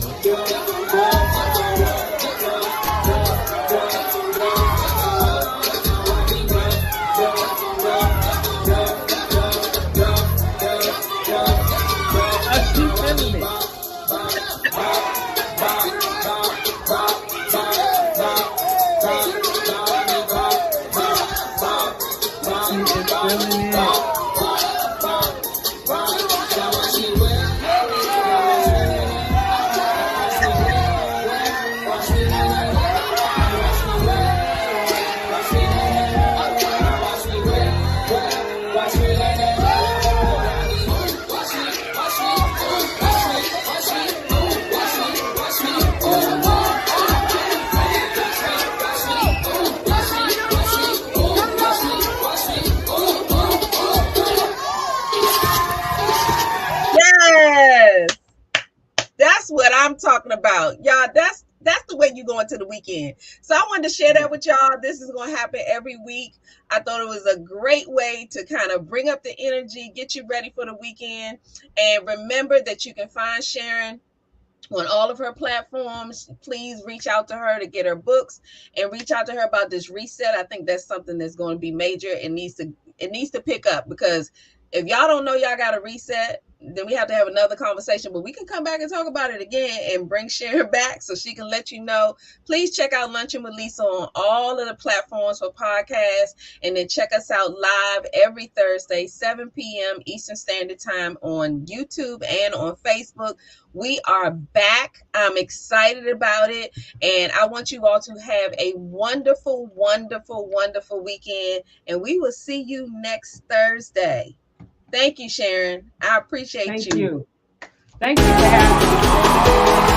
I keep feeling it. Yes, that's what I'm talking about, y'all. That's the way you go into the weekend. So I wanted to share that with y'all. This is going to happen every week. I thought it was a great way to kind of bring up the energy, get you ready for the weekend. And remember that you can find Sharon on all of her platforms. Please reach out to her to get her books, and reach out to her about this reset. I think that's something that's going to be major. It needs to pick up, because if y'all don't know y'all got to reset, then we have to have another conversation, but we can come back and talk about it again and bring Sharon back so she can let you know. Please check out Lunchin with Lisa on all of the platforms for podcasts, and then check us out live every Thursday, 7 p.m. Eastern Standard Time on YouTube and on Facebook. We are back. I'm excited about it, and I want you all to have a wonderful, wonderful, wonderful weekend, and we will see you next Thursday. Thank you, Sharon. I appreciate Thank you. you. Thank you for having me.